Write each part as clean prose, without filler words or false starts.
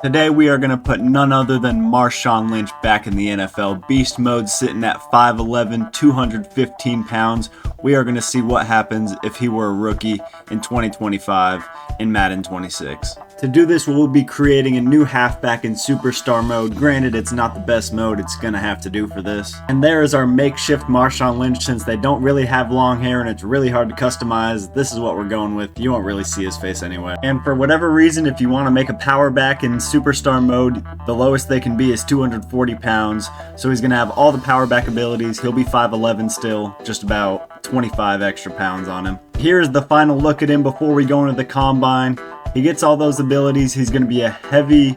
Today we are going to put none other than Marshawn Lynch back in the NFL. Beast mode sitting at 5'11", 215 pounds. We are going to see what happens if he were a rookie in 2025 in Madden 26. To do this, we'll be creating a new halfback in superstar mode. Granted, it's not the best mode it's going to have to do for this. And there is our makeshift Marshawn Lynch. Since they don't really have long hair and it's really hard to customize, this is what we're going with. You won't really see his face anyway. And for whatever reason, if you want to make a power back in superstar mode, the lowest they can be is 240 pounds. So he's going to have all the power back abilities. He'll be 5'11 still, just about 25 extra pounds on him. Here's the final look at him before we go into the combine. He gets all those abilities. He's going to be a heavy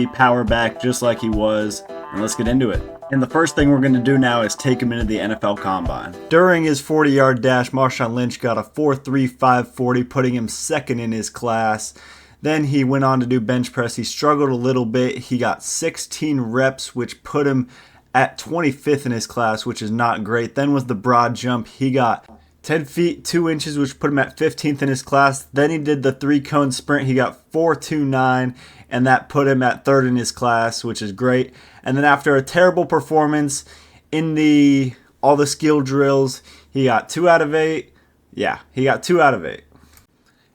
power back just like he was. And let's get into it. And the first thing we're going to do now is take him into the NFL Combine. During his 40-yard dash, Marshawn Lynch got a 4.35 40, putting him second in his class. Then he went on to do bench press. He struggled a little bit. He got 16 reps, which put him at 25th in his class, which is not great. Then was the broad jump. He got 10 feet 2 inches, which put him at 15th in his class. Then he did the 3-cone sprint. He got 4.29, and that put him at 3rd in his class, which is great. And then after a terrible performance in all the skill drills, he got 2 out of 8. Yeah, he got 2 out of 8.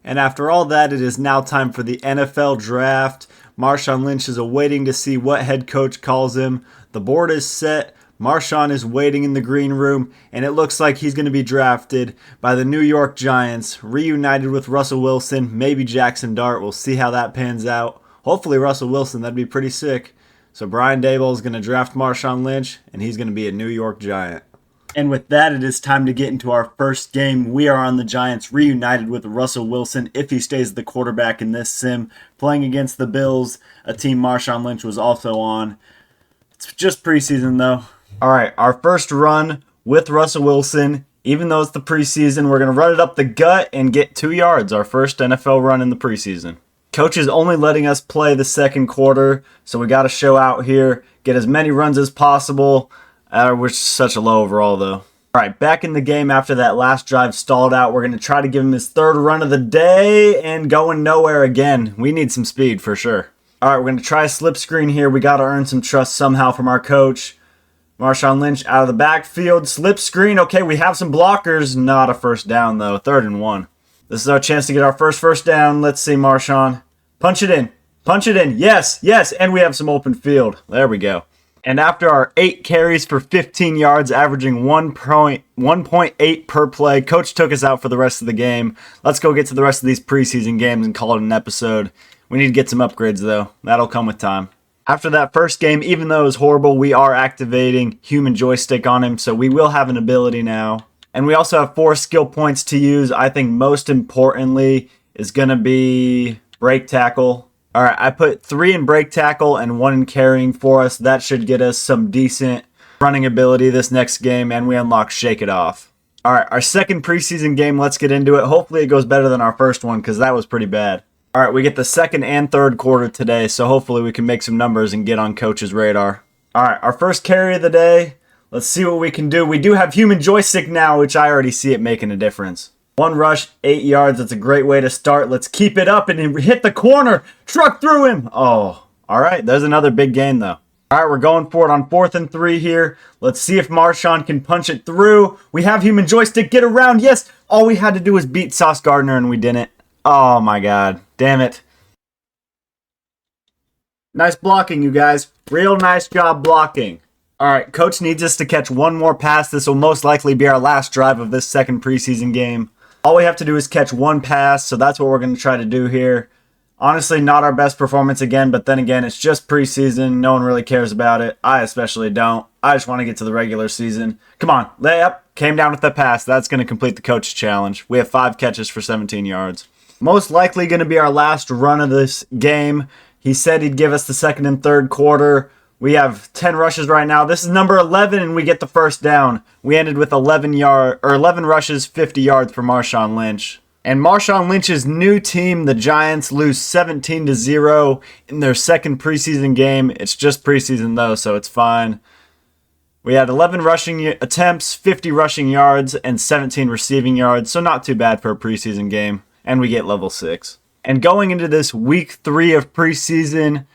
And after all that, it is now time for the NFL draft. Marshawn Lynch is awaiting to see what head coach calls him. The board is set. Marshawn is waiting in the green room, and it looks like he's going to be drafted by the New York Giants, reunited with Russell Wilson, maybe Jackson Dart. We'll see how that pans out. Hopefully Russell Wilson, that'd be pretty sick. So Brian Daboll is going to draft Marshawn Lynch, and he's going to be a New York Giant. And with that, it is time to get into our first game. We are on the Giants, reunited with Russell Wilson, if he stays the quarterback in this sim, playing against the Bills, a team Marshawn Lynch was also on. It's just preseason, though. All right, our first run with Russell Wilson. Even though it's the preseason, we're going to run it up the gut and get 2 yards, our first NFL run in the preseason. Coach is only letting us play the second quarter, so we got to show out here, get as many runs as possible. We're such a low overall, though. All right, back in the game after that last drive stalled out. We're going to try to give him his 3rd run of the day and going nowhere again. We need some speed for sure. All right, we're going to try a slip screen here. We got to earn some trust somehow from our coach. Marshawn Lynch out of the backfield. Slip screen. Okay, we have some blockers. Not a first down, though. 3rd and 1. This is our chance to get our first down. Let's see, Marshawn. Punch it in. Punch it in. Yes. And we have some open field. There we go. And after our 8 carries for 15 yards, averaging 1.8 per play, Coach took us out for the rest of the game. Let's go get to the rest of these preseason games and call it an episode. We need to get some upgrades, though. That'll come with time. After that first game, even though it was horrible, we are activating human joystick on him, so we will have an ability now. And we also have 4 skill points to use. I think most importantly is going to be break tackle. All right, I put 3 in break tackle and 1 in carrying for us. That should get us some decent running ability this next game, and we unlock Shake It Off. All right, our second preseason game, let's get into it. Hopefully it goes better than our first one because that was pretty bad. All right, we get the second and third quarter today, so hopefully we can make some numbers and get on Coach's radar. All right, our first carry of the day. Let's see what we can do. We do have human joystick now, which I already see it making a difference. 1 rush, 8 yards. That's a great way to start. Let's keep it up and hit the corner. Truck through him. Oh, all right. There's another big gain, though. All right, we're going for it on 4th and 3 here. Let's see if Marshawn can punch it through. We have human joystick. Get around. Yes. All we had to do was beat Sauce Gardner, and we didn't. Oh, my God. Damn it. Nice blocking, you guys. Real nice job blocking. All right, Coach needs us to catch 1 more pass. This will most likely be our last drive of this second preseason game. All we have to do is catch 1 pass, so that's what we're going to try to do here. Honestly, not our best performance again, but then again, it's just preseason. No one really cares about it. I especially don't. I just want to get to the regular season. Come on, layup. Came down with the pass. That's going to complete the Coach's challenge. We have 5 catches for 17 yards. Most likely going to be our last run of this game. He said he'd give us the second and third quarter. We have 10 rushes right now. This is number 11, and we get the first down. We ended with 11 rushes, 50 yards for Marshawn Lynch. And Marshawn Lynch's new team, the Giants, lose 17-0 in their second preseason game. It's just preseason, though, so it's fine. We had 11 rushing attempts, 50 rushing yards, and 17 receiving yards, so not too bad for a preseason game. And we get level 6. And going into this week 3 of preseason,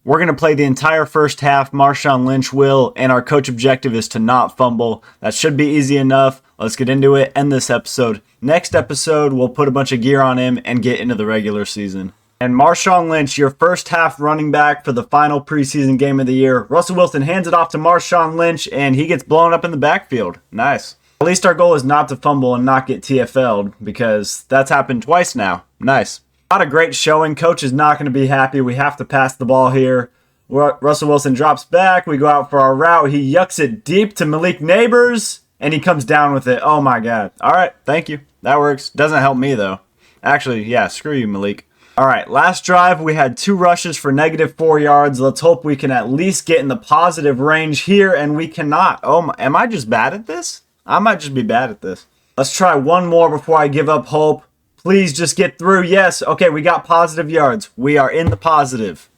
we're going to play the entire first half. Marshawn Lynch will, and our coach objective is to not fumble. That should be easy enough. Let's get into it. End this episode. Next episode, we'll put a bunch of gear on him and get into the regular season. And Marshawn Lynch, your first half running back for the final preseason game of the year. Russell Wilson hands it off to Marshawn Lynch, and he gets blown up in the backfield. Nice. At least our goal is not to fumble and not get TFL'd, because that's happened twice now. Nice. Not a great showing. Coach is not going to be happy. We have to pass the ball here. Russell Wilson drops back. We go out for our route. He yucks it deep to Malik Neighbors, and he comes down with it. Oh, my God. All right. Thank you. That works. Doesn't help me, though. Actually, yeah, screw you, Malik. All right. Last drive, we had 2 rushes for -4 yards. Let's hope we can at least get in the positive range here, and we cannot. Oh, am I just bad at this? I might just be bad at this. Let's try one more before I give up hope. Please just get through. Yes. Okay, we got positive yards. We are in the positive.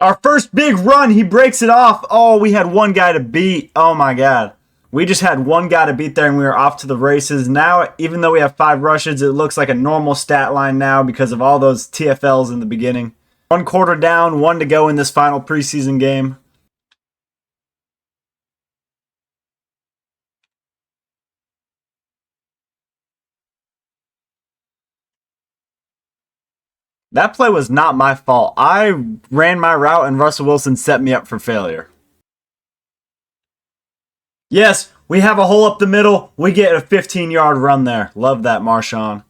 Our first big run, he breaks it off. Oh, we had one guy to beat. Oh, my God. We just had one guy to beat there, and we were off to the races. Now, even though we have 5 rushes, it looks like a normal stat line now because of all those TFLs in the beginning. 1 quarter down, 1 to go in this final preseason game. That play was not my fault. I ran my route and Russell Wilson set me up for failure. Yes, we have a hole up the middle. We get a 15-yard run there. Love that, Marshawn.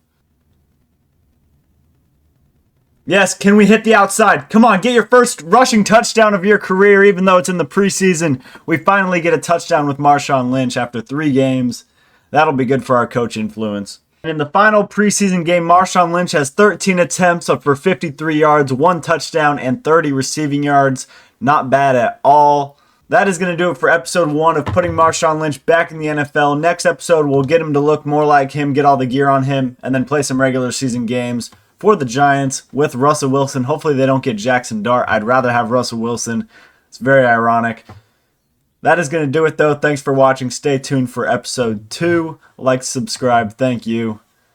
Yes, can we hit the outside? Come on, get your first rushing touchdown of your career, even though it's in the preseason. We finally get a touchdown with Marshawn Lynch after 3 games. That'll be good for our coach influence. In the final preseason game, Marshawn Lynch has 13 attempts for 53 yards, 1 touchdown, and 30 receiving yards. Not bad at all. That is going to do it for episode 1 of putting Marshawn Lynch back in the NFL. Next episode, we'll get him to look more like him, get all the gear on him, and then play some regular season games for the Giants with Russell Wilson. Hopefully they don't get Jackson Dart. I'd rather have Russell Wilson. It's very ironic. That is going to do it, though. Thanks for watching. Stay tuned for episode 2. Like, subscribe. Thank you.